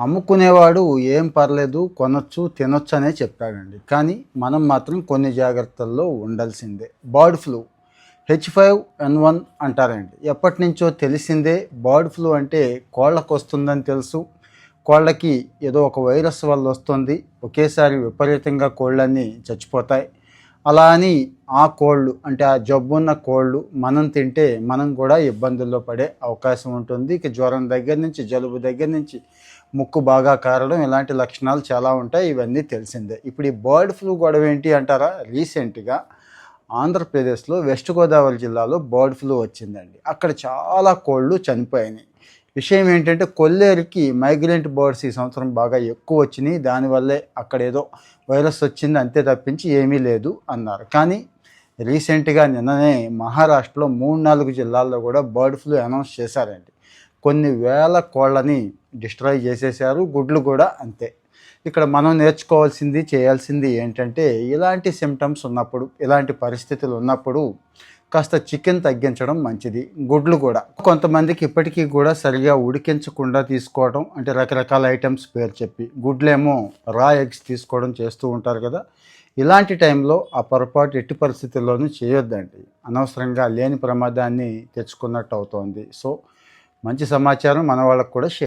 అమ్ముకునేవాడు ఏం పర్లేదు కొనొచ్చు తినొచ్చు అనే చెప్పాడండి. కానీ మనం మాత్రం కొన్ని జాగ్రత్తల్లో ఉండాల్సిందే. బర్డ్ ఫ్లూ H5N1 అంటారండి. ఎప్పటి నుంచో తెలిసిందే. బర్డ్ ఫ్లూ అంటే కోళ్ళకు వస్తుందని తెలుసు. కోళ్ళకి ఏదో ఒక వైరస్ వల్ల వస్తుంది, ఒకేసారి విపరీతంగా కోళ్ళన్నీ చచ్చిపోతాయి. అలా అని ఆ కోళ్ళు అంటే ఆ జబ్బున్న కోళ్ళు మనం తింటే మనం కూడా ఇబ్బందుల్లో పడే అవకాశం ఉంటుంది. ఇక జ్వరం దగ్గర నుంచి, జలుబు దగ్గర నుంచి, ముక్కు బాగా కారడం, ఇలాంటి లక్షణాలు చాలా ఉంటాయి. ఇవన్నీ తెలిసిందే. ఇప్పుడు ఈ బర్డ్ ఫ్లూ గొడవ ఏంటి అంటారా? రీసెంట్గా ఆంధ్రప్రదేశ్లో వెస్ట్ గోదావరి జిల్లాలో బర్డ్ ఫ్లూ వచ్చిందండి. అక్కడ చాలా కోళ్ళు చనిపోయినాయి. విషయం ఏంటంటే కొల్లేరుకి మైగ్రెంట్ బర్డ్స్ ఈ సంవత్సరం బాగా ఎక్కువ వచ్చినాయి, దానివల్లే అక్కడ ఏదో వైరస్ వచ్చింది అంతే తప్పించి ఏమీ లేదు అన్నారు. కానీ రీసెంట్గా నిన్ననే మహారాష్ట్రలో 3-4 జిల్లాల్లో కూడా బర్డ్ ఫ్లూ అనౌన్స్ చేశారండి. కొన్ని వేల కోళ్ళని డిస్ట్రాయ్ చేసేశారు, గుడ్లు కూడా అంతే. ఇక్కడ మనం నేర్చుకోవాల్సింది, చేయాల్సింది ఏంటంటే ఇలాంటి సిమ్టమ్స్ ఉన్నప్పుడు, ఇలాంటి పరిస్థితులు ఉన్నప్పుడు కాస్త చికెన్ తగ్గించడం మంచిది. గుడ్లు కూడా కొంతమందికి ఇప్పటికీ కూడా సరిగా ఉడికించకుండా తీసుకోవడం, అంటే రకరకాల ఐటమ్స్ పేరు చెప్పి, గుడ్లేమో రా ఎగ్స్ తీసుకోవడం చేస్తూ ఉంటారు కదా. ఇలాంటి టైంలో ఆ పొరపాటు ఎట్టి పరిస్థితుల్లోనూ చేయొద్దండి. అనవసరంగా లేని ప్రమాదాన్ని తెచ్చుకున్నట్టు అవుతోంది. సో మంచి సమాచారం మన వాళ్ళకు కూడా